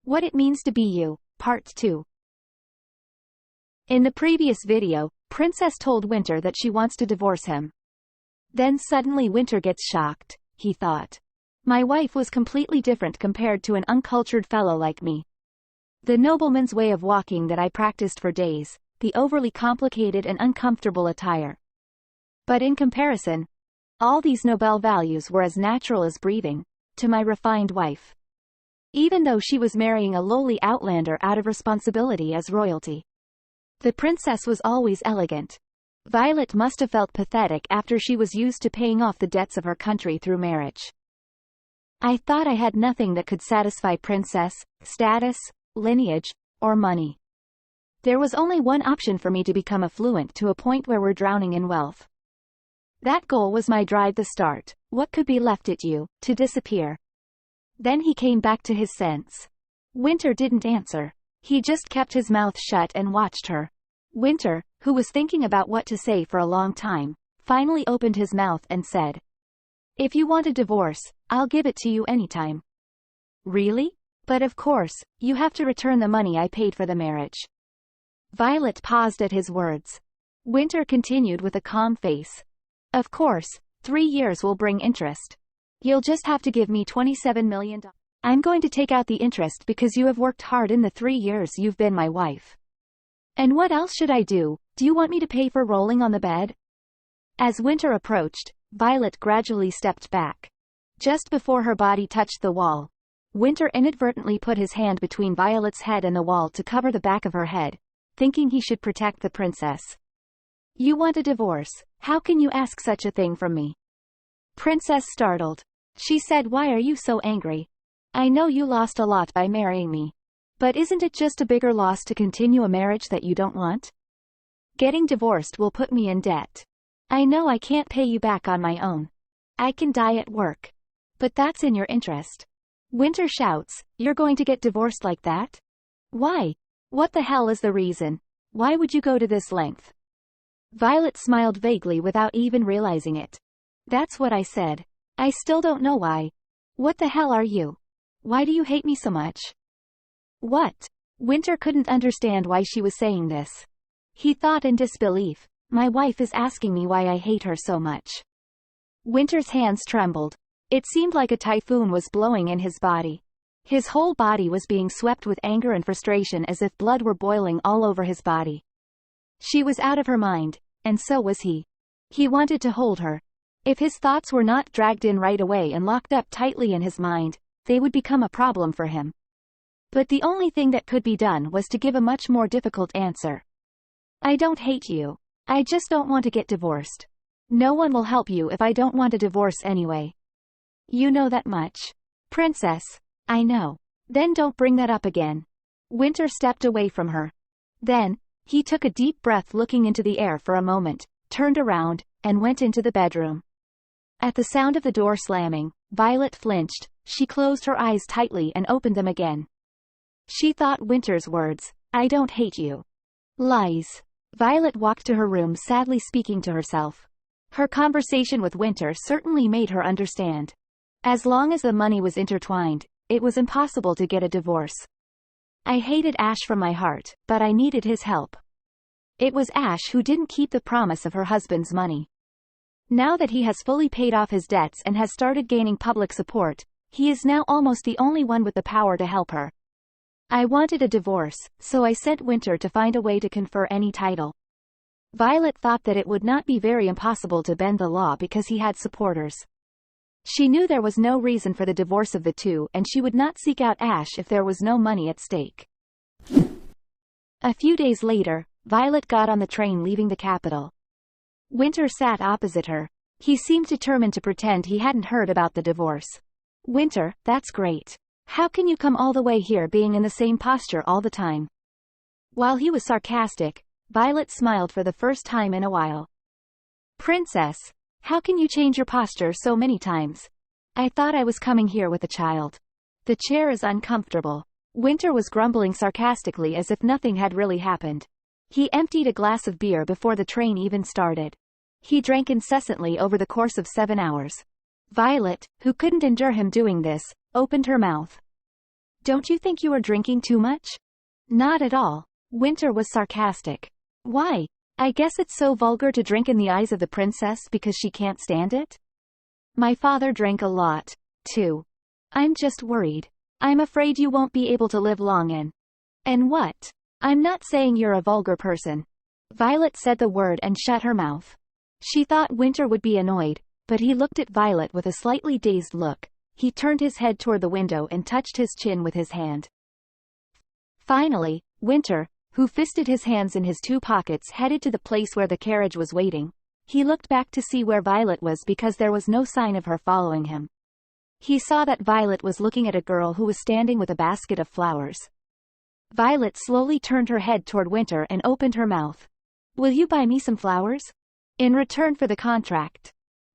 What it means to be you, Part 2. In the previous video, Princess told Winter that she wants to divorce him. Then suddenly Winter gets shocked, he thought. My wife was completely different compared to an uncultured fellow like me. The nobleman's way of walking that I practiced for days, the overly complicated and uncomfortable attire. But in comparison, all these noble values were as natural as breathing, to my refined wife. Even though she was marrying a lowly outlander out of responsibility as royalty. The princess was always elegant. Violet must have felt pathetic after she was used to paying off the debts of her country through marriage. I thought I had nothing that could satisfy princess, status, lineage, or money. There was only one option for me to become affluent to a point where we're drowning in wealth. That goal was my drive to start. What could be left at you, to disappear? Then he came back to his sense. Winter didn't answer. He just kept his mouth shut and watched her. Winter, who was thinking about what to say for a long time, finally opened his mouth and said, "If you want a divorce, I'll give it to you anytime." Really? But of course, you have to return the money I paid for the marriage. Violet paused at his words. Winter continued with a calm face. Of course, 3 years will bring interest. You'll just have to give me $27 million. I'm going to take out the interest because you have worked hard in the 3 years you've been my wife. And what else should I do? Do you want me to pay for rolling on the bed? As Winter approached, Violet gradually stepped back. Just before her body touched the wall, Winter inadvertently put his hand between Violet's head and the wall to cover the back of her head, thinking he should protect the princess. You want a divorce? How can you ask such a thing from me? Princess startled. She said, "Why are you so angry? I know you lost a lot by marrying me. But isn't it just a bigger loss to continue a marriage that you don't want? Getting divorced will put me in debt. I know I can't pay you back on my own. I can die at work. But that's in your interest." Winter shouts, "You're going to get divorced like that? Why? What the hell is the reason? Why would you go to this length?" Violet smiled vaguely without even realizing it. "That's what I said. I still don't know why. What the hell are you? Why do you hate me so much?" What? Winter couldn't understand why she was saying this. He thought in disbelief, my wife is asking me why I hate her so much. Winter's hands trembled. It seemed like a typhoon was blowing in his body. His whole body was being swept with anger and frustration as if blood were boiling all over his body. She was out of her mind, and so was he. He wanted to hold her. If his thoughts were not dragged in right away and locked up tightly in his mind, they would become a problem for him. But the only thing that could be done was to give a much more difficult answer. I don't hate you. I just don't want to get divorced. No one will help you if I don't want a divorce anyway. You know that much. Princess. I know. Then don't bring that up again. Winter stepped away from her. Then, he took a deep breath, looking into the air for a moment, turned around, and went into the bedroom. At the sound of the door slamming, Violet flinched. She closed her eyes tightly and opened them again. She thought Winter's words, "I don't hate you." Lies. Violet walked to her room, sadly speaking to herself. Her conversation with Winter certainly made her understand. As long as the money was intertwined, it was impossible to get a divorce. I hated Ash from my heart, but I needed his help. It was Ash who didn't keep the promise of her husband's money. Now that he has fully paid off his debts and has started gaining public support, he is now almost the only one with the power to help her. I wanted a divorce, so I sent Winter to find a way to confer any title. Violet thought that it would not be very impossible to bend the law because he had supporters. She knew there was no reason for the divorce of the two, and she would not seek out Ash if there was no money at stake. A few days later, Violet got on the train leaving the capital. Winter sat opposite her. He seemed determined to pretend he hadn't heard about the divorce. Winter, that's great. How can you come all the way here being in the same posture all the time? While he was sarcastic, Violet smiled for the first time in a while. Princess, how can you change your posture so many times? I thought I was coming here with a child. The chair is uncomfortable. Winter was grumbling sarcastically as if nothing had really happened. He emptied a glass of beer before the train even started. He drank incessantly over the course of 7 hours. Violet, who couldn't endure him doing this, opened her mouth. Don't you think you are drinking too much? Not at all. Winter was sarcastic. Why? I guess it's so vulgar to drink in the eyes of the princess because she can't stand it? My father drank a lot, too. I'm just worried. I'm afraid you won't be able to live long in. And what? I'm not saying you're a vulgar person. Violet said the word and shut her mouth. She thought Winter would be annoyed, but he looked at Violet with a slightly dazed look. He turned his head toward the window and touched his chin with his hand. Finally, Winter, who fisted his hands in his two pockets, headed to the place where the carriage was waiting. He looked back to see where Violet was because there was no sign of her following him. He saw that Violet was looking at a girl who was standing with a basket of flowers. Violet slowly turned her head toward Winter and opened her mouth. Will you buy me some flowers? In return for the contract.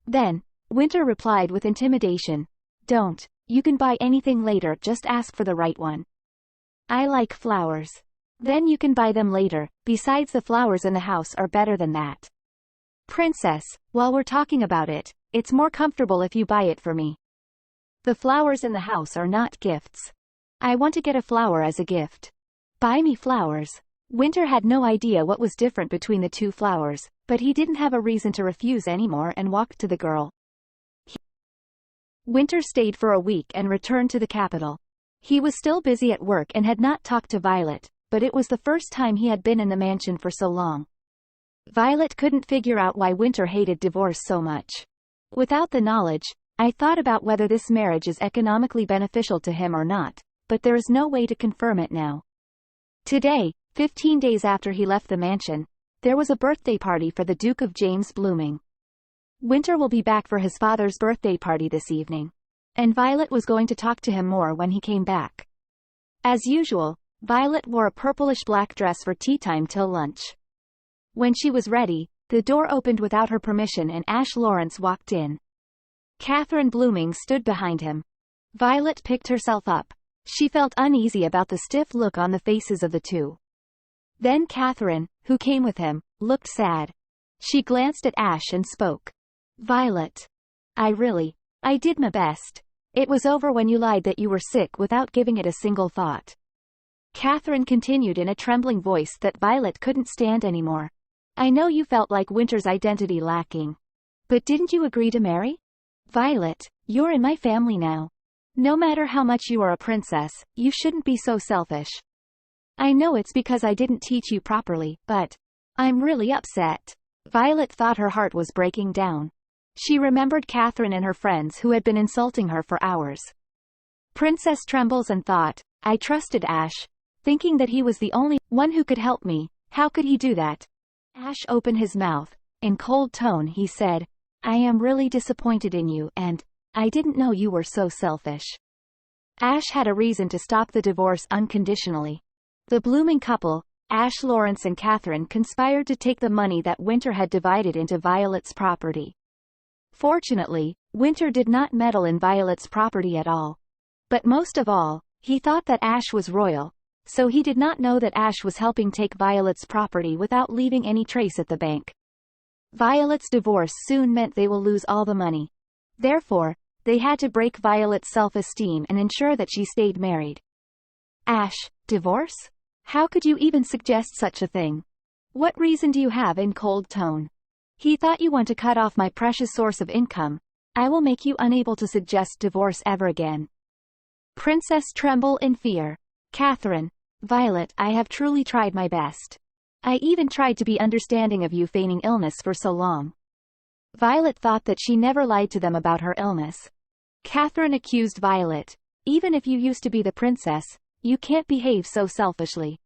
Then, Winter replied with intimidation. Don't. You can buy anything later, just ask for the right one. I like flowers. Then you can buy them later, besides the flowers in the house are better than that. Princess, while we're talking about it, it's more comfortable if you buy it for me. The flowers in the house are not gifts. I want to get a flower as a gift. Buy me flowers. Winter had no idea what was different between the two flowers, but he didn't have a reason to refuse anymore and walked to the girl. Winter stayed for a week and returned to the capital. He was still busy at work and had not talked to Violet, but it was the first time he had been in the mansion for so long. Violet couldn't figure out why Winter hated divorce so much. Without the knowledge, I thought about whether this marriage is economically beneficial to him or not, but there is no way to confirm it now. Today, 15 days after he left the mansion, there was a birthday party for the Duke of James Blooming. Winter will be back for his father's birthday party this evening, and Violet was going to talk to him more when he came back. As usual, Violet wore a purplish-black dress for tea time till lunch. When she was ready, the door opened without her permission and Ash Lawrence walked in. Catherine Blooming stood behind him. Violet picked herself up. She felt uneasy about the stiff look on the faces of the two. Then Catherine, who came with him, looked sad. She glanced at Ash and spoke. Violet. I did my best. It was over when you lied that you were sick without giving it a single thought. Catherine continued in a trembling voice that Violet couldn't stand anymore. I know you felt like Winter's identity lacking. But didn't you agree to marry? Violet, you're in my family now. No matter how much you are a princess, you shouldn't be so selfish. I know it's because I didn't teach you properly, but I'm really upset. Violet thought her heart was breaking down. She remembered Catherine and her friends who had been insulting her for hours. Princess trembles and thought, I trusted Ash, thinking that he was the only one who could help me. How could he do that? Ash opened his mouth. In cold tone he said, I am really disappointed in you and I didn't know you were so selfish. Ash had a reason to stop the divorce unconditionally. The Blooming couple, Ash Lawrence and Catherine, conspired to take the money that Winter had divided into Violet's property. Fortunately, Winter did not meddle in Violet's property at all. But most of all, he thought that Ash was royal, so he did not know that Ash was helping take Violet's property without leaving any trace at the bank. Violet's divorce soon meant they will lose all the money. Therefore, they had to break Violet's self-esteem and ensure that she stayed married. Ash, divorce? How could you even suggest such a thing? What reason do you have? In cold tone. He thought you want to cut off my precious source of income. I will make you unable to suggest divorce ever again. Princess tremble in fear. Catherine, Violet, I have truly tried my best. I even tried to be understanding of you feigning illness for so long. Violet thought that she never lied to them about her illness. Catherine accused Violet. Even if you used to be the princess, you can't behave so selfishly.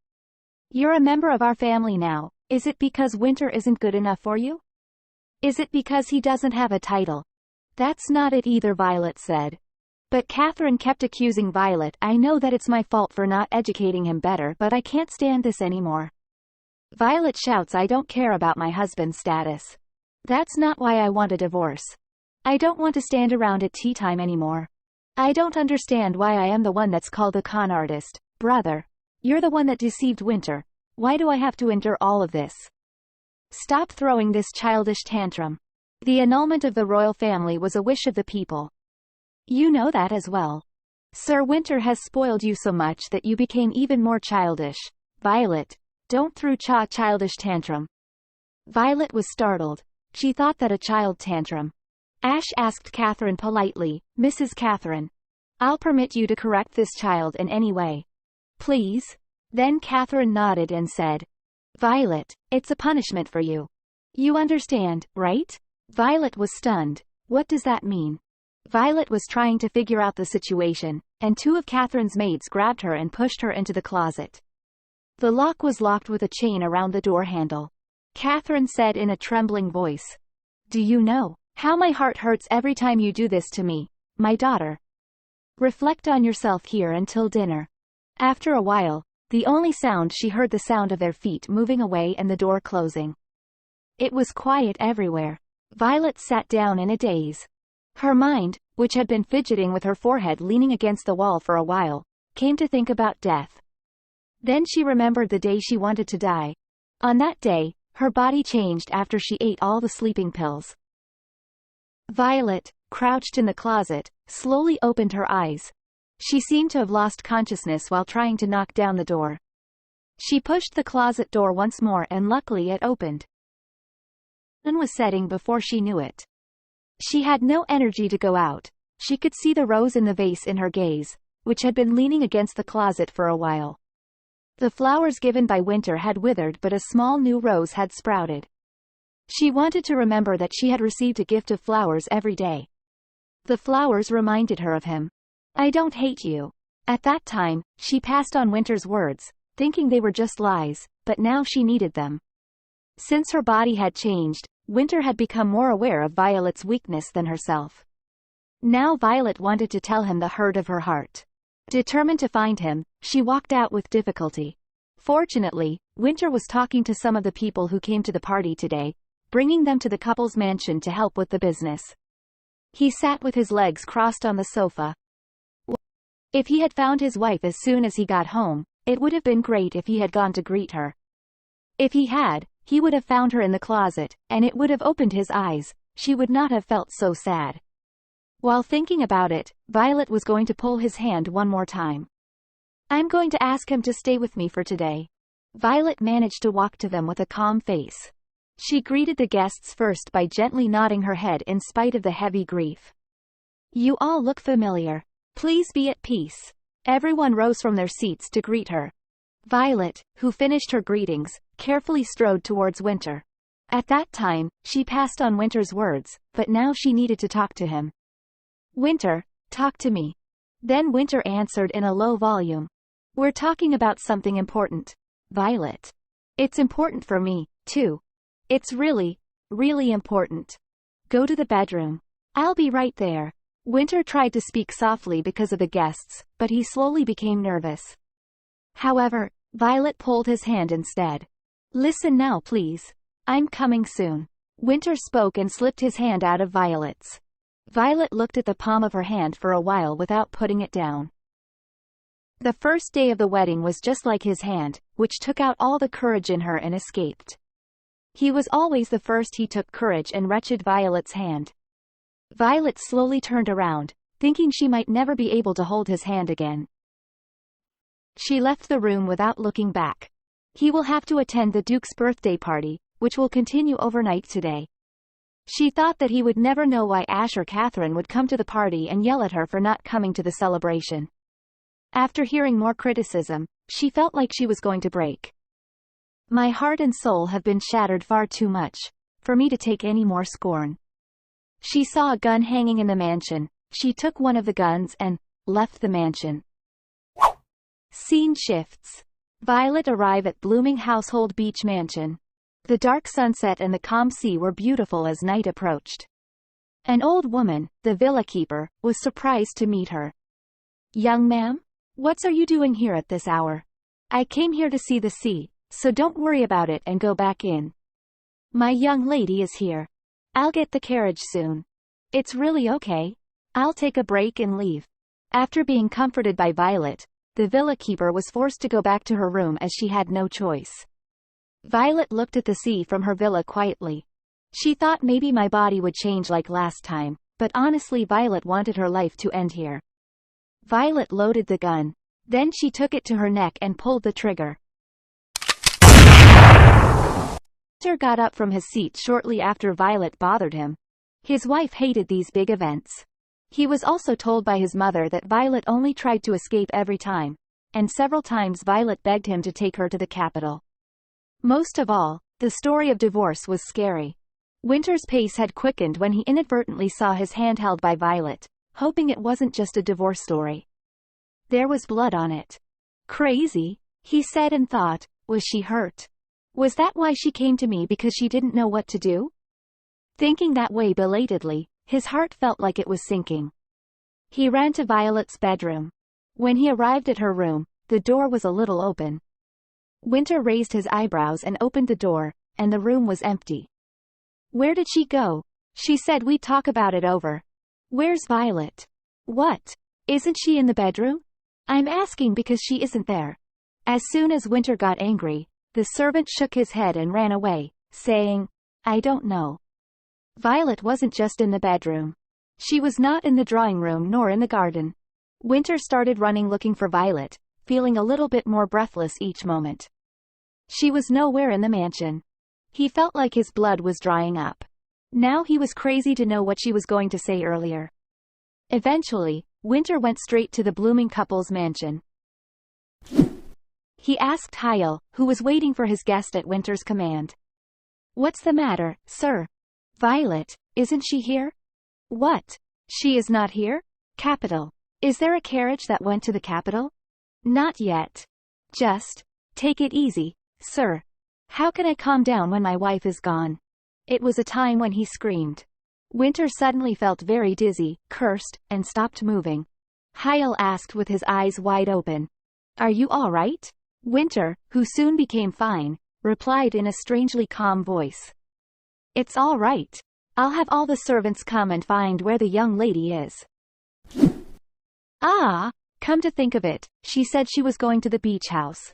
You're a member of our family now. Is it because Winter isn't good enough for you? Is it because he doesn't have a title? That's not it either, Violet said. But Catherine kept accusing Violet. I know that it's my fault for not educating him better, but I can't stand this anymore. Violet shouts, I don't care about my husband's status. That's not why I want a divorce. I don't want to stand around at tea time anymore. I don't understand why I am the one that's called a con artist. Brother, you're the one that deceived Winter. Why do I have to endure all of this? Stop throwing this childish tantrum. The annulment of the royal family was a wish of the people. You know that as well. Sir Winter has spoiled you so much that you became even more childish. Violet, don't throw childish tantrum. Violet was startled. She thought that a child tantrum. Ash asked Catherine politely, Mrs. Catherine, I'll permit you to correct this child in any way. Please? Then Catherine nodded and said, Violet, it's a punishment for you. You understand, right? Violet was stunned. What does that mean? Violet was trying to figure out the situation, and two of Catherine's maids grabbed her and pushed her into the closet. The lock was locked with a chain around the door handle. Catherine said in a trembling voice, Do you know how my heart hurts every time you do this to me, my daughter? Reflect on yourself here until dinner. After a while, the only sound she heard the sound of their feet moving away and the door closing. It was quiet everywhere. Violet sat down in a daze. Her mind, which had been fidgeting with her forehead leaning against the wall for a while, came to think about death. Then she remembered the day she wanted to die. On that day, her body changed after she ate all the sleeping pills. Violet, crouched in the closet, slowly opened her eyes. She seemed to have lost consciousness while trying to knock down the door. She pushed the closet door once more and luckily it opened. The sun was setting before she knew it. She had no energy to go out. She could see the rose in the vase in her gaze, which had been leaning against the closet for a while. The flowers given by Winter had withered but a small new rose had sprouted. She wanted to remember that she had received a gift of flowers every day. The flowers reminded her of him. I don't hate you. At that time, she passed on Winter's words, thinking they were just lies, but now she needed them. Since her body had changed, Winter had become more aware of Violet's weakness than herself. Now Violet wanted to tell him the hurt of her heart. Determined to find him, she walked out with difficulty. Fortunately, Winter was talking to some of the people who came to the party today, bringing them to the couple's mansion to help with the business. He sat with his legs crossed on the sofa. If he had found his wife as soon as he got home, it would have been great if he had gone to greet her. If he had, he would have found her in the closet, and it would have opened his eyes. She would not have felt so sad. While thinking about it, Violet was going to pull his hand one more time. I'm going to ask him to stay with me for today. Violet managed to walk to them with a calm face. She greeted the guests first by gently nodding her head in spite of the heavy grief. You all look familiar. Please be at peace. Everyone rose from their seats to greet her. Violet, who finished her greetings, carefully strode towards Winter. At that time, she passed on Winter's words, but now she needed to talk to him. Winter, talk to me. Then Winter answered in a low volume. We're talking about something important. Violet. It's important for me, too. It's really, really important. Go to the bedroom. I'll be right there. Winter tried to speak softly because of the guests, but he slowly became nervous. However, Violet pulled his hand instead. Listen now, please. I'm coming soon. Winter spoke and slipped his hand out of Violet's. Violet looked at the palm of her hand for a while without putting it down. The first day of the wedding was just like his hand, which took out all the courage in her and escaped. He was always the first. He took courage and wrenched Violet's hand. Violet slowly turned around, thinking she might never be able to hold his hand again. She left the room without looking back. He will have to attend the Duke's birthday party, which will continue overnight today. She thought that he would never know why Ash or Catherine would come to the party and yell at her for not coming to the celebration. After hearing more criticism, she felt like she was going to break. My heart and soul have been shattered far too much for me to take any more scorn. She saw a gun hanging in the mansion. She took one of the guns and left the mansion. Scene shifts. Violet arrived at blooming household beach mansion. The dark sunset and the calm sea were beautiful as night approached. An old woman, the villa keeper, was surprised to meet her. Young ma'am? What are you doing here at this hour? I came here to see the sea, so don't worry about it and go back in. My young lady is here. I'll get the carriage soon. It's really okay. I'll take a break and leave. After being comforted by Violet, the villa keeper was forced to go back to her room as she had no choice. Violet looked at the sea from her villa quietly. She thought maybe my body would change like last time, but honestly Violet wanted her life to end here. Violet loaded the gun. Then she took it to her neck and pulled the trigger. Winter got up from his seat shortly after Violet bothered him. His wife hated these big events. He was also told by his mother that Violet only tried to escape every time, and several times Violet begged him to take her to the capital. Most of all, the story of divorce was scary. Winter's pace had quickened when he inadvertently saw his hand held by Violet, hoping it wasn't just a divorce story. There was blood on it. Crazy, he said and thought, was she hurt? Was that why she came to me, because she didn't know what to do? Thinking that way belatedly, his heart felt like it was sinking. He ran to Violet's bedroom. When he arrived at her room, the door was a little open. Winter raised his eyebrows and opened the door, and the room was empty. Where did she go? She said we'd talk about it over. Where's Violet? What? Isn't she in the bedroom? I'm asking because she isn't there. As soon as Winter got angry, the servant shook his head and ran away, saying, I don't know. Violet wasn't just in the bedroom. She was not in the drawing room nor in the garden. Winter started running looking for Violet, feeling a little bit more breathless each moment. She was nowhere in the mansion. He felt like his blood was drying up. Now he was crazy to know what she was going to say earlier. Eventually, Winter went straight to the blooming couple's mansion. He asked Hyle, who was waiting for his guest at Winter's command. What's the matter, sir? Violet, isn't she here? What? She is not here? Capital. Is there a carriage that went to the capital? Not yet. Just take it easy, sir. How can I calm down when my wife is gone? It was a time when he screamed. Winter suddenly felt very dizzy, cursed, and stopped moving. Hyle asked with his eyes wide open. Are you all right? Winter, who soon became fine, replied in a strangely calm voice. It's all right. I'll have all the servants come and find where the young lady is. Ah, come to think of it, she said she was going to the beach house.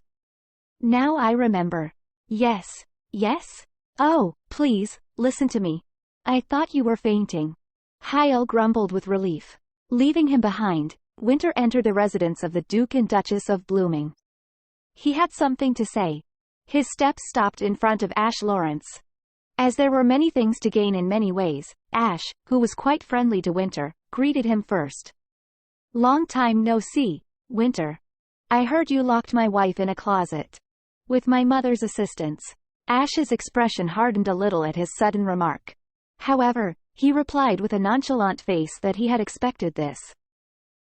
Now I remember. Yes. Yes? Oh, please, listen to me. I thought you were fainting. Hyle grumbled with relief. Leaving him behind, Winter entered the residence of the Duke and Duchess of Blooming. He had something to say. His steps stopped in front of Ash Lawrence. As there were many things to gain in many ways, Ash, who was quite friendly to Winter, greeted him first. Long time no see, Winter. I heard you locked my wife in a closet. With my mother's assistance. Ash's expression hardened a little at his sudden remark. However, he replied with a nonchalant face that he had expected this.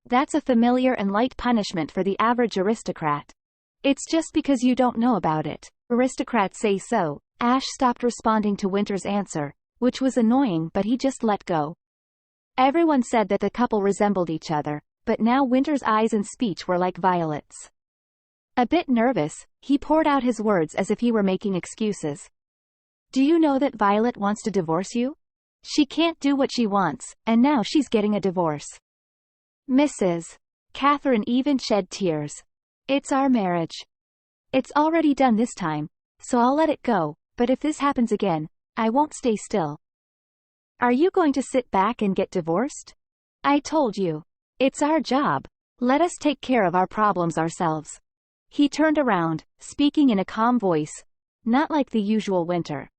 That's a familiar and light punishment for the average aristocrat. It's just because you don't know about it. Aristocrats say so. Ash stopped responding to Winter's answer, which was annoying, but he just let go. Everyone said that the couple resembled each other, but now Winter's eyes and speech were like Violet's. A bit nervous, he poured out his words as if he were making excuses. Do you know that Violet wants to divorce you? She can't do what she wants, and now she's getting a divorce. Mrs. Catherine even shed tears. It's our marriage. It's already done this time, so I'll let it go, but if this happens again, I won't stay still. Are you going to sit back and get divorced? I told you. It's our job. Let us take care of our problems ourselves. He turned around, speaking in a calm voice, not like the usual Winter.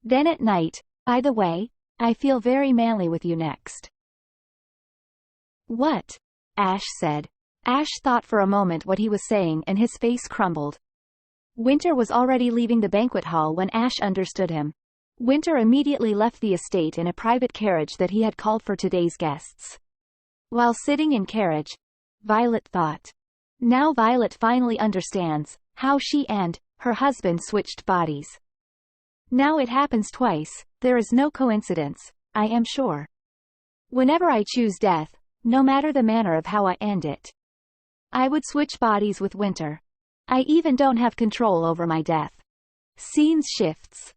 Then at night, by the way, I feel very manly with you next. What? Ash said. Ash thought for a moment what he was saying and his face crumbled. Winter was already leaving the banquet hall when Ash understood him. Winter immediately left the estate in a private carriage that he had called for today's guests. While sitting in carriage, Violet thought. Now Violet finally understands how she and her husband switched bodies. Now it happens twice, there is no coincidence, I am sure. Whenever I choose death, no matter the manner of how I end it, I would switch bodies with Winter. I even don't have control over my death. Scenes shifts.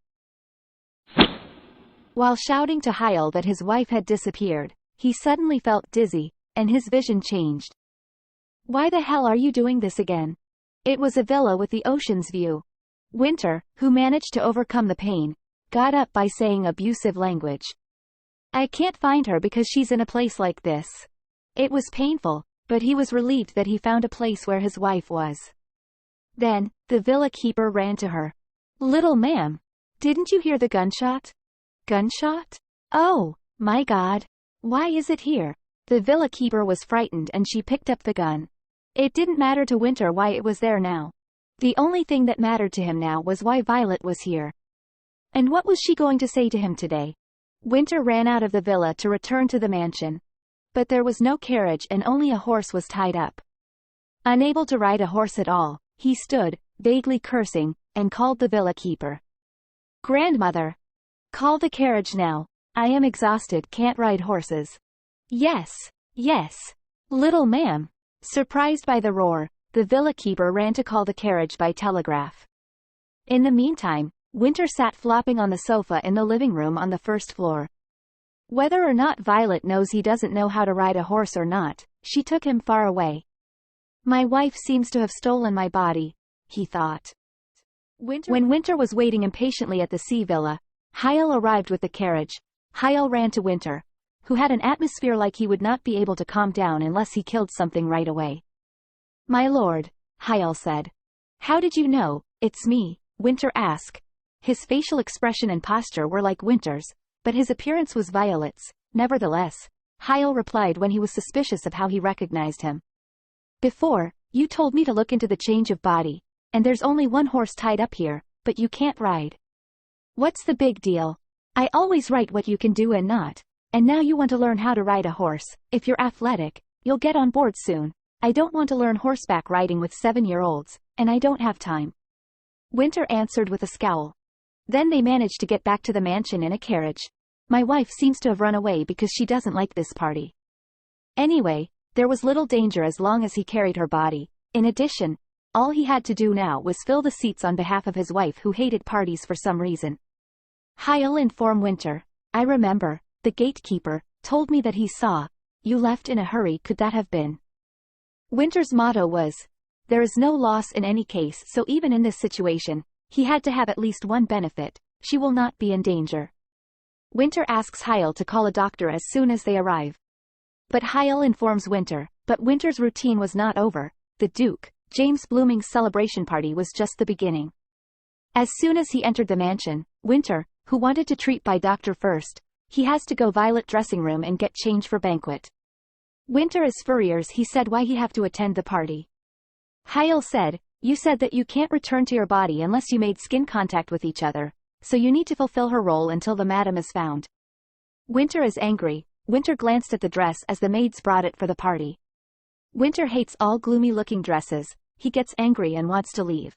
While shouting to Hyle that his wife had disappeared, he suddenly felt dizzy, and his vision changed. Why the hell are you doing this again? It was a villa with the ocean's view. Winter, who managed to overcome the pain, got up by saying abusive language. I can't find her because she's in a place like this. It was painful, but he was relieved that he found a place where his wife was. Then, the villa keeper ran to her. "Little ma'am, didn't you hear the gunshot?" "Gunshot? Oh, my God. Why is it here?" The villa keeper was frightened and she picked up the gun. It didn't matter to Winter why it was there now. The only thing that mattered to him now was why Violet was here. And what was she going to say to him today? Winter ran out of the villa to return to the mansion. But there was no carriage and only a horse was tied up. Unable to ride a horse at all, he stood, vaguely cursing, and called the villa keeper. "Grandmother! Call the carriage now. I am exhausted, can't ride horses." "Yes, yes. Little ma'am." Surprised by the roar, the villa keeper ran to call the carriage by telegraph. In the meantime, Winter sat flopping on the sofa in the living room on the first floor. Whether or not Violet knows he doesn't know how to ride a horse or not, she took him far away. "My wife seems to have stolen my body," he thought. When Winter was waiting impatiently at the sea villa, Hyle arrived with the carriage. Hyle ran to Winter, who had an atmosphere like he would not be able to calm down unless he killed something right away. "My lord," Hyle said. "How did you know it's me?" Winter asked. His facial expression and posture were like Winter's, but his appearance was Violet's. Nevertheless, Hyle replied when he was suspicious of how he recognized him. "Before, you told me to look into the change of body, and there's only one horse tied up here, but you can't ride. What's the big deal? I always write what you can do and not, and now you want to learn how to ride a horse. If you're athletic, you'll get on board soon. I don't want to learn horseback riding with 7-year-olds, and I don't have time." Winter answered with a scowl. Then they managed to get back to the mansion in a carriage. "My wife seems to have run away because she doesn't like this party." Anyway, there was little danger as long as he carried her body. In addition, all he had to do now was fill the seats on behalf of his wife who hated parties for some reason. Hyle informed Winter, "I remember, the gatekeeper told me that he saw you left in a hurry. Could that have been?" Winter's motto was, "There is no loss in any case," so even in this situation, he had to have at least one benefit: she will not be in danger. Winter asks Hyle to call a doctor as soon as they arrive. But Hyle informs Winter, but Winter's routine was not over. The Duke, James Blooming's celebration party was just the beginning. As soon as he entered the mansion, Winter, who wanted to treat by doctor first, he has to go Violet dressing room and get change for banquet. Winter is furious. He said why he have to attend the party. Hyle said, "You said that you can't return to your body unless you made skin contact with each other, so you need to fulfill her role until the madam is found." Winter is angry. Winter glanced at the dress as the maids brought it for the party. Winter hates all gloomy-looking dresses. He gets angry and wants to leave.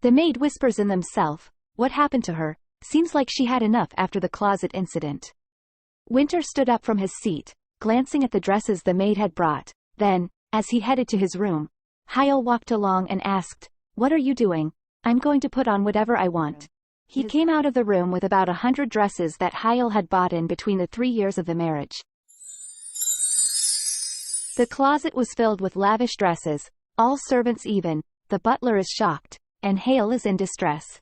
The maid whispers in themselves, "What happened to her? Seems like she had enough after the closet incident." Winter stood up from his seat, glancing at the dresses the maid had brought. Then, as he headed to his room, Hyle walked along and asked, "What are you doing?" "I'm going to put on whatever I want." He came out of the room with about 100 dresses that Hyle had bought in between the 3 years of the marriage. The closet was filled with lavish dresses, all servants even. The butler is shocked, and Hale is in distress.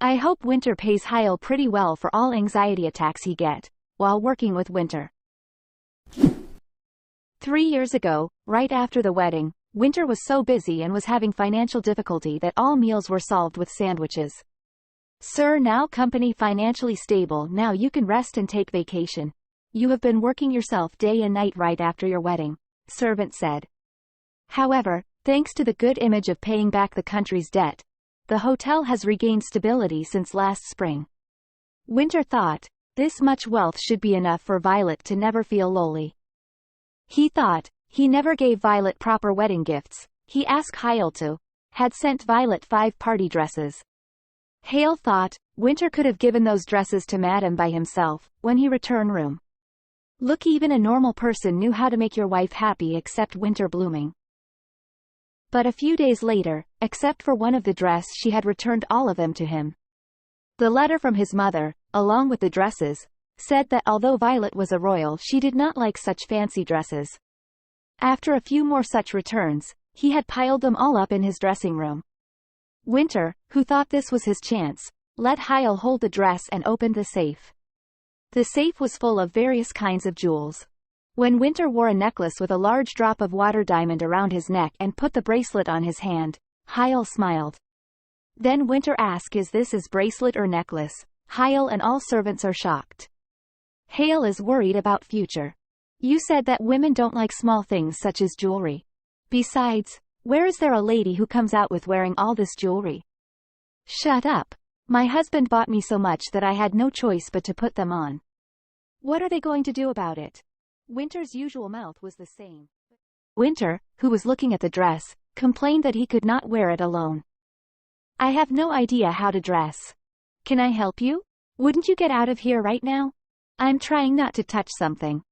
I hope Winter pays Hyle pretty well for all anxiety attacks he get while working with Winter. 3 years ago, right after the wedding, Winter was so busy and was having financial difficulty that all meals were solved with sandwiches. "Sir, now company financially stable, now you can rest and take vacation. You have been working yourself day and night right after your wedding," servant said. However, thanks to the good image of paying back the country's debt, the hotel has regained stability since last spring. Winter thought, this much wealth should be enough for Violet to never feel lonely. He thought, he never gave Violet proper wedding gifts. He asked Hyle to, had sent Violet 5 party dresses. Hale thought, Winter could have given those dresses to Madam by himself, when he returned room. Look, even a normal person knew how to make your wife happy except Winter Blooming. But a few days later, except for one of the dress, she had returned all of them to him. The letter from his mother, along with the dresses, said that although Violet was a royal, she did not like such fancy dresses. After a few more such returns, he had piled them all up in his dressing room. Winter, who thought this was his chance, let Hyle hold the dress and opened the safe. The safe was full of various kinds of jewels. When Winter wore a necklace with a large drop of water diamond around his neck and put the bracelet on his hand, Hyle smiled. Then Winter asked, "Is this his bracelet or necklace?" Hyle and all servants are shocked. Hale is worried about future. "You said that women don't like small things such as jewelry. Besides, where is there a lady who comes out with wearing all this jewelry?" "Shut up. My husband bought me so much that I had no choice but to put them on." "What are they going to do about it?" Winter's usual mouth was the same. Winter, who was looking at the dress, complained that he could not wear it alone. "I have no idea how to dress. Can I help you? Wouldn't you get out of here right now? I'm trying not to touch something.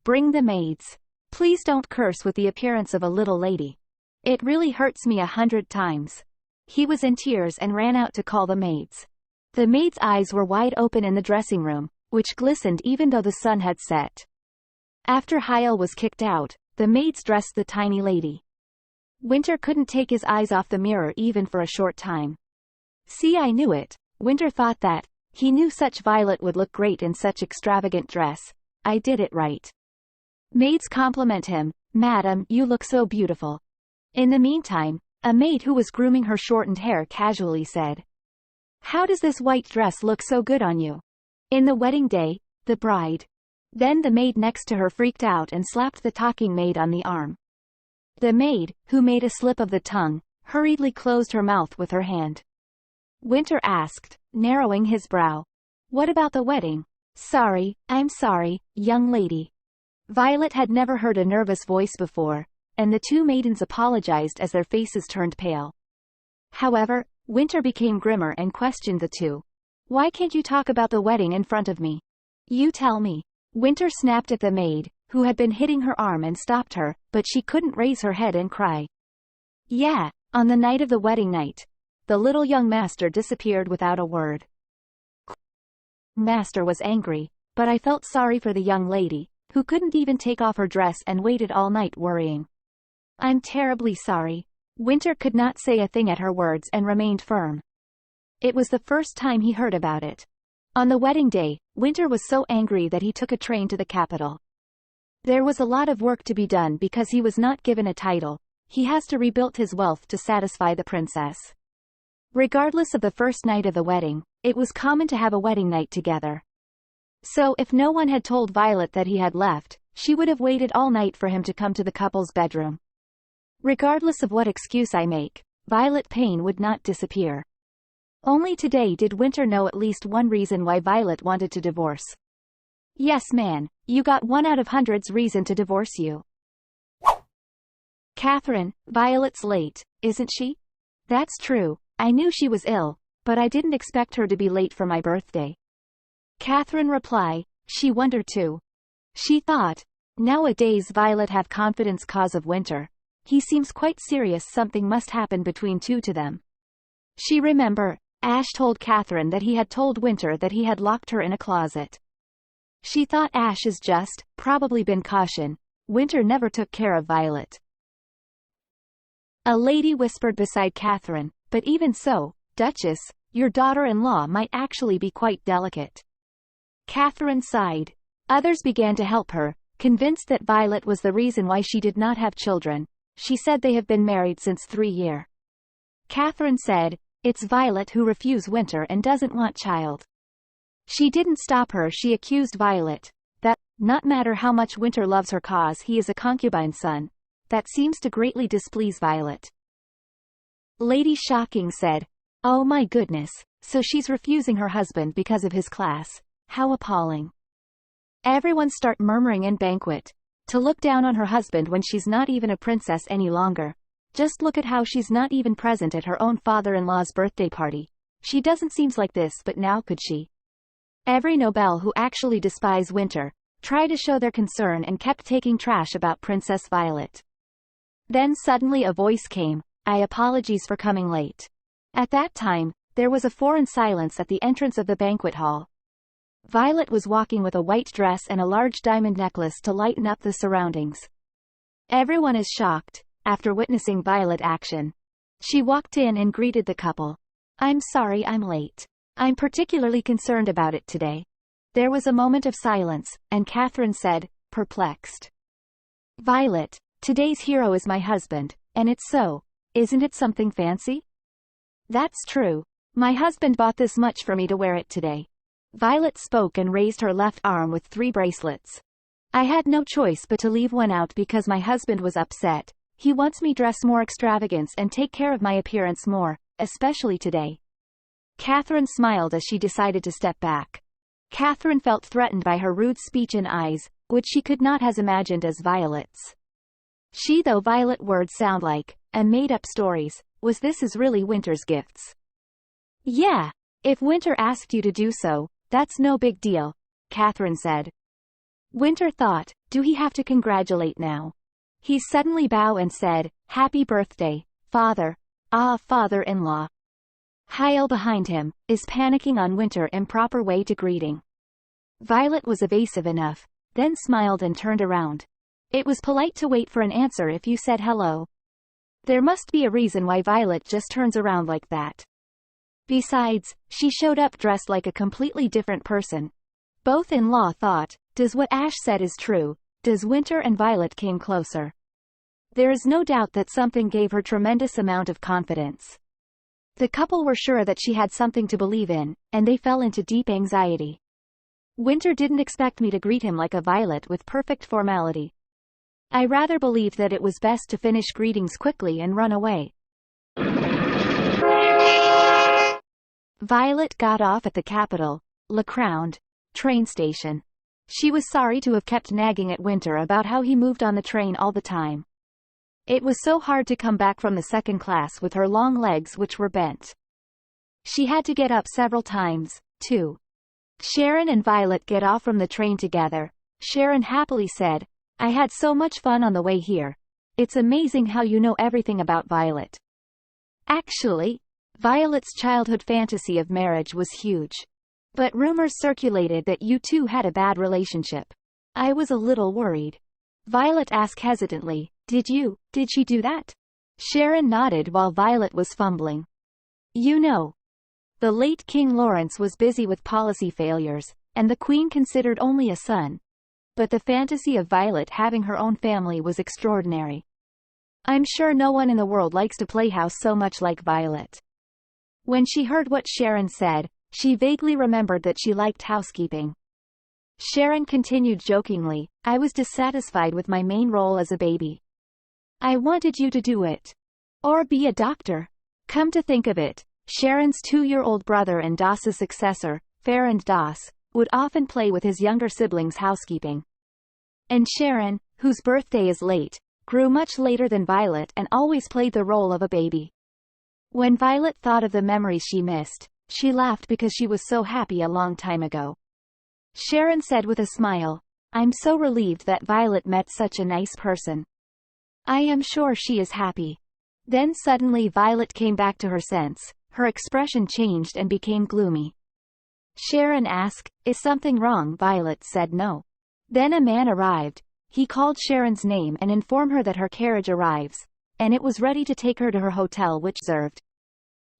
Bring the maids. Please don't curse with the appearance of a little lady. It really hurts me 100 times." He was in tears and ran out to call the maids. The maids' eyes were wide open in the dressing room, which glistened even though the sun had set. After Hyle was kicked out, the maids dressed the tiny lady. Winter couldn't take his eyes off the mirror even for a short time. "See, I knew it." Winter thought that. He knew such Violet would look great in such extravagant dress. "I did it right." Maids compliment him. "Madam, you look so beautiful." In the meantime, a maid who was grooming her shortened hair casually said, "How does this white dress look so good on you?" "In the wedding day, the bride." Then the maid next to her freaked out and slapped the talking maid on the arm. The maid, who made a slip of the tongue, hurriedly closed her mouth with her hand. Winter asked, narrowing his brow, "What about the wedding?" I'm sorry, young lady." Violet had never heard a nervous voice before, and the two maidens apologized as their faces turned pale. However, Winter became grimmer and questioned the two. "Why can't you talk about the wedding in front of me? You tell me." Winter snapped at the maid, who had been hitting her arm, and stopped her, but she couldn't raise her head and cry. "Yeah, on the night of the wedding night." The little young master disappeared without a word. Master was angry, but I felt sorry for the young lady, who couldn't even take off her dress and waited all night worrying. "I'm terribly sorry." Winter could not say a thing at her words and remained firm. It was the first time he heard about it. On the wedding day, Winter was so angry that he took a train to the capital. There was a lot of work to be done because he was not given a title. He has to rebuild his wealth to satisfy the princess. Regardless of the first night of the wedding, it was common to have a wedding night together. So if no one had told Violet that he had left, she would have waited all night for him to come to the couple's bedroom. Regardless of what excuse I make, Violet pain would not disappear. Only today did Winter know at least one reason why Violet wanted to divorce. "Yes, man, you got one out of hundreds reason to divorce you." "Catherine, Violet's late, isn't she?" "That's true, I knew she was ill, but I didn't expect her to be late for my birthday." Catherine replied, she wondered too. She thought, nowadays Violet have confidence cause of Winter. He seems quite serious, something must happen between two to them. She remember, Ash told Catherine that he had told Winter that he had locked her in a closet. She thought Ash is just, probably been caution. Winter never took care of Violet. A lady whispered beside Catherine, "But even so, Duchess, your daughter-in-law might actually be quite delicate." Catherine sighed. Others began to help her, convinced that Violet was the reason why she did not have children. She said they have been married since 3 years. Catherine said, "It's Violet who refused Winter and doesn't want child." She didn't stop her. She accused Violet that, not matter how much Winter loves her cause, he is a concubine's son. That seems to greatly displease Violet. Lady Shocking said, "Oh my goodness, so she's refusing her husband because of his class. How appalling." Everyone start murmuring in Banquet. To look down on her husband when she's not even a princess any longer. Just look at how she's not even present at her own father-in-law's birthday party. She doesn't seems like this, but now could she? Every noble who actually despise Winter tried to show their concern and kept taking trash about Princess Violet. Then suddenly a voice came, "I apologize for coming late." At that time, there was a foreign silence at the entrance of the banquet hall. Violet was walking with a white dress and a large diamond necklace to lighten up the surroundings. Everyone is shocked, after witnessing Violet action. She walked in and greeted the couple. "I'm sorry I'm late. I'm particularly concerned about it today." There was a moment of silence, and Catherine said, perplexed, Violet, today's hero is my husband, and it's so. Isn't it something fancy? That's true. My husband bought this much for me to wear it today. Violet spoke and raised her left arm with 3 bracelets. I had no choice but to leave one out because my husband was upset. He wants me dress more extravagance and take care of my appearance more, especially today. Catherine smiled as she decided to step back. Catherine felt threatened by her rude speech and eyes, which she could not have imagined as Violet's. Though Violet words sound like, and made up stories, was this is really Winter's gifts? Yeah. If Winter asked you to do so, that's no big deal, Catherine said. Winter thought, do he have to congratulate now? He suddenly bowed and said, Happy birthday, father. Ah, father-in-law. Hyle behind him, is panicking on Winter improper way to greeting. Violet was evasive enough, then smiled and turned around. It was polite to wait for an answer if you said hello. There must be a reason why Violet just turns around like that. Besides, she showed up dressed like a completely different person. Both in-law thought, does what Ash said is true, does Winter and Violet came closer. There is no doubt that something gave her tremendous amount of confidence. The couple were sure that she had something to believe in, and they fell into deep anxiety. Winter didn't expect me to greet him like a Violet with perfect formality. I rather believed that it was best to finish greetings quickly and run away. Violet got off at the capital, Le Crowned, train station. She was sorry to have kept nagging at Winter about how he moved on the train all the time. It was so hard to come back from the second class with her long legs which were bent. She had to get up several times, too. Sharon and Violet get off from the train together. Sharon happily said, I had so much fun on the way here. It's amazing how you know everything about Violet. Actually, Violet's childhood fantasy of marriage was huge. But rumors circulated that you two had a bad relationship. I was a little worried. Violet asked hesitantly, Did she do that? Sharon nodded while Violet was fumbling. You know, the late King Lawrence was busy with policy failures, and the Queen considered only a son. But the fantasy of Violet having her own family was extraordinary. I'm sure no one in the world likes to play house so much like Violet. When she heard what Sharon said, she vaguely remembered that she liked housekeeping. Sharon continued jokingly, I was dissatisfied with my main role as a baby. I wanted you to do it. Or be a doctor. Come to think of it, Sharon's 2-year-old brother and Doss's successor, Farrand Doss, would often play with his younger siblings housekeeping. And Sharon, whose birthday is late, grew much later than Violet and always played the role of a baby. When Violet thought of the memories she missed, she laughed because she was so happy a long time ago. Sharon said with a smile, I'm so relieved that Violet met such a nice person. I am sure she is happy. Then suddenly Violet came back to her sense, her expression changed and became gloomy. Sharon asked, Is something wrong? Violet said no. Then a man arrived. He called Sharon's name and informed her that her carriage arrives, and it was ready to take her to her hotel which reserved.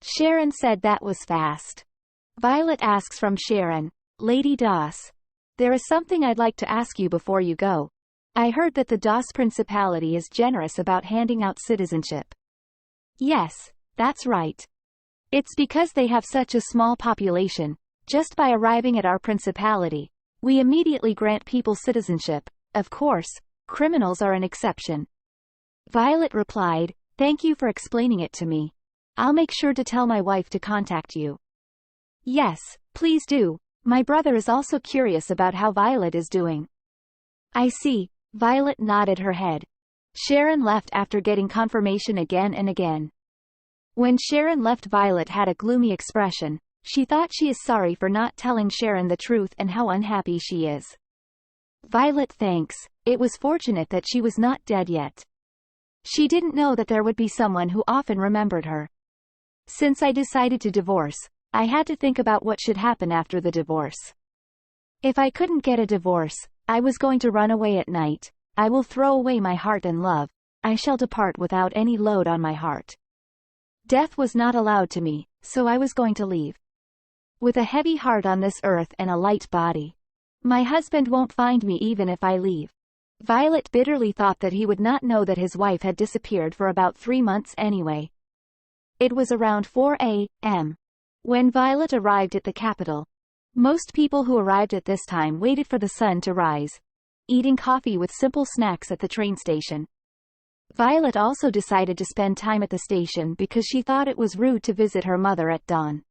Sharon said that was fast. Violet asks from Sharon, Lady Doss, there is something I'd like to ask you before you go. I heard that the Doss Principality is generous about handing out citizenship. Yes, that's right. It's because they have such a small population. Just by arriving at our principality, we immediately grant people citizenship. Of course, criminals are an exception. Violet replied, Thank you for explaining it to me. I'll make sure to tell my wife to contact you. Yes, please do. My brother is also curious about how Violet is doing. I see. Violet nodded her head. Sharon left after getting confirmation again and again. When Sharon left, Violet had a gloomy expression. She thought she is sorry for not telling Sharon the truth and how unhappy she is. Violet thinks, it was fortunate that she was not dead yet. She didn't know that there would be someone who often remembered her. Since I decided to divorce, I had to think about what should happen after the divorce. If I couldn't get a divorce, I was going to run away at night. I will throw away my heart and love. I shall depart without any load on my heart. Death was not allowed to me, so I was going to leave. With a heavy heart on this earth and a light body. My husband won't find me even if I leave. Violet bitterly thought that he would not know that his wife had disappeared for about 3 months anyway. It was around 4 a.m. when Violet arrived at the capital. Most people who arrived at this time waited for the sun to rise, eating coffee with simple snacks at the train station. Violet also decided to spend time at the station because she thought it was rude to visit her mother at dawn.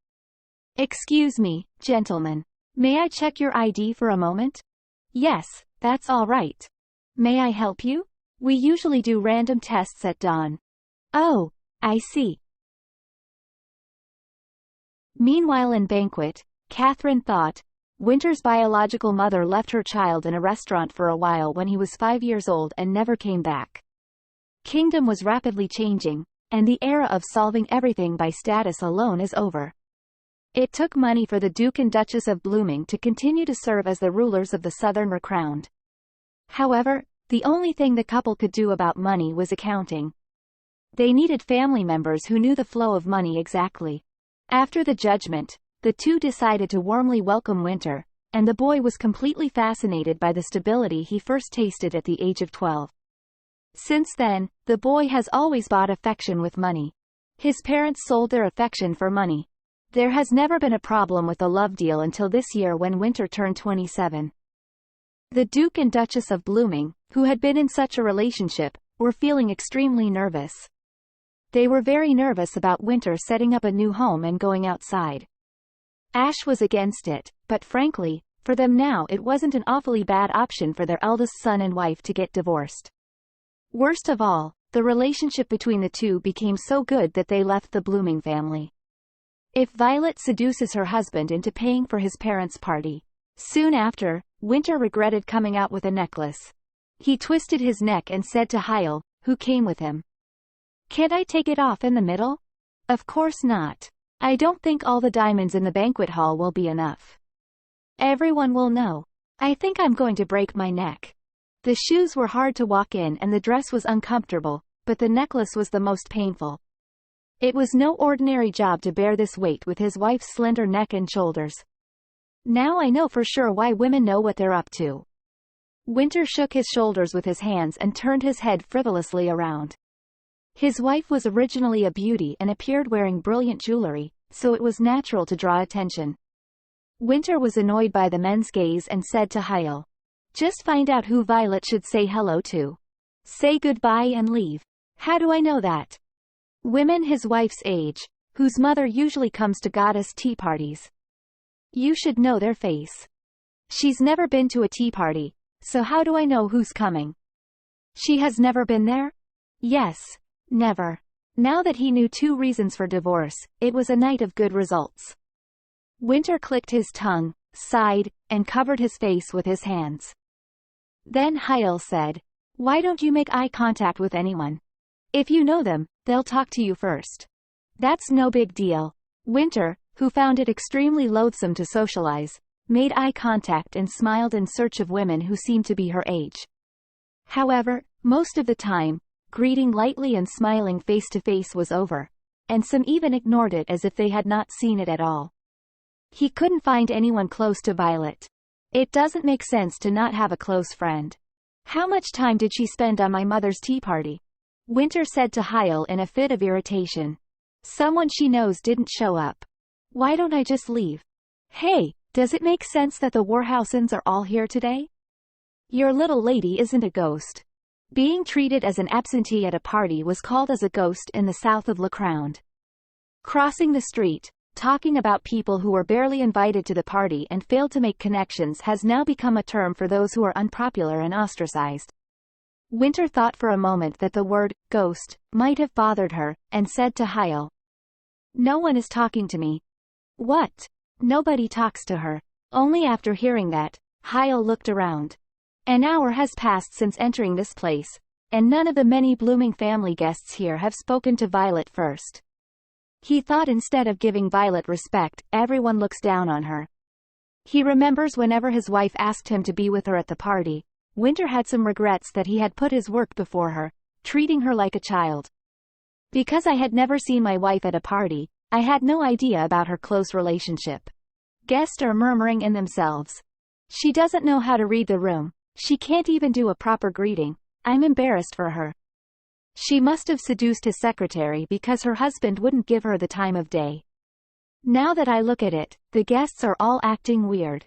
"Excuse me, gentlemen. May I check your ID for a moment?" "Yes, that's all right. May I help you? We usually do random tests at dawn." "Oh, I see." Meanwhile in Banquet, Catherine thought, Winter's biological mother left her child in a restaurant for a while when he was 5 years old and never came back. Kingdom was rapidly changing, and the era of solving everything by status alone is over. It took money for the Duke and Duchess of Blooming to continue to serve as the rulers of the Southern Crown. However, the only thing the couple could do about money was accounting. They needed family members who knew the flow of money exactly. After the judgment, the two decided to warmly welcome Winter, and the boy was completely fascinated by the stability he first tasted at the age of 12. Since then, the boy has always bought affection with money. His parents sold their affection for money. There has never been a problem with the love deal until this year when Winter turned 27. The Duke and Duchess of Blooming, who had been in such a relationship, were feeling extremely nervous. They were very nervous about Winter setting up a new home and going outside. Ash was against it, but frankly, for them now it wasn't an awfully bad option for their eldest son and wife to get divorced. Worst of all, the relationship between the two became so good that they left the Blooming family. If Violet seduces her husband into paying for his parents' party. Soon after, Winter regretted coming out with a necklace. He twisted his neck and said to Hyle, who came with him, "Can't I take it off in the middle?" "Of course not. I don't think all the diamonds in the banquet hall will be enough. Everyone will know. I think I'm going to break my neck." The shoes were hard to walk in and the dress was uncomfortable, but the necklace was the most painful. It was no ordinary job to bear this weight with his wife's slender neck and shoulders. "Now I know for sure why women know what they're up to." Winter shook his shoulders with his hands and turned his head frivolously around. His wife was originally a beauty and appeared wearing brilliant jewelry, so it was natural to draw attention. Winter was annoyed by the men's gaze and said to Hyle, "Just find out who Violet should say hello to. Say goodbye and leave." "How do I know that?" "Women his wife's age, whose mother usually comes to goddess tea parties. You should know their face." "She's never been to a tea party, so how do I know who's coming?" "She has never been there?" "Yes, never." Now that he knew 2 reasons for divorce, it was a night of good results. Winter clicked his tongue, sighed, and covered his face with his hands. Then Hyle said, "Why don't you make eye contact with anyone? If you know them, they'll talk to you first." "That's no big deal." Winter, who found it extremely loathsome to socialize, made eye contact and smiled in search of women who seemed to be her age. However, most of the time, greeting lightly and smiling face to face was over, and some even ignored it as if they had not seen it at all. He couldn't find anyone close to Violet. "It doesn't make sense to not have a close friend. How much time did she spend on my mother's tea party?" Winter said to Hyle in a fit of irritation. "Someone she knows didn't show up. Why don't I just leave?" "Hey, does it make sense that the Warhausens are all here today? Your little lady isn't a ghost." Being treated as an absentee at a party was called as a ghost in the south of LeCround. Crossing the street, talking about people who were barely invited to the party and failed to make connections has now become a term for those who are unpopular and ostracized. Winter thought for a moment that the word ghost might have bothered her, and said to Hyle, "No one is talking to me." "What? Nobody talks to her?" Only after hearing that, Hyle looked around. An hour has passed since entering this place, and none of the many Blooming family guests here have spoken to Violet first. He thought instead of giving Violet respect, everyone looks down on her. He remembers whenever his wife asked him to be with her at the party, Winter had some regrets that he had put his work before her, treating her like a child. "Because I had never seen my wife at a party, I had no idea about her close relationship." Guests are murmuring in themselves. "She doesn't know how to read the room. She can't even do a proper greeting. I'm embarrassed for her. She must have seduced his secretary because her husband wouldn't give her the time of day. Now that I look at it, the guests are all acting weird.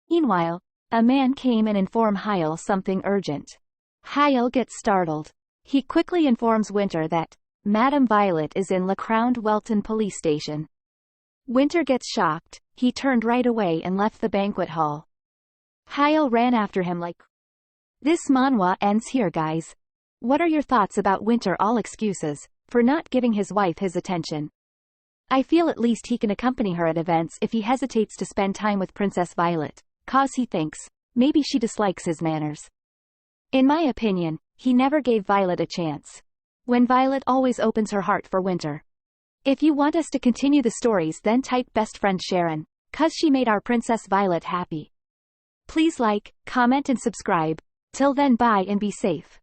Meanwhile, a man came and informed Hyle something urgent. Hyle gets startled. He quickly informs Winter that Madame Violet is in LeCround-Welton police station. Winter gets shocked. He turned right away and left the banquet hall. Hyle ran after him like, "This manhwa ends here, guys. What are your thoughts about Winter all excuses for not giving his wife his attention? I feel at least he can accompany her at events if he hesitates to spend time with Princess Violet, cause he thinks maybe she dislikes his manners. In my opinion, he never gave Violet a chance. When Violet always opens her heart for Winter. If you want us to continue the stories, then type best friend Sharon, cause she made our Princess Violet happy. Please like, comment and subscribe. Till then, bye and be safe."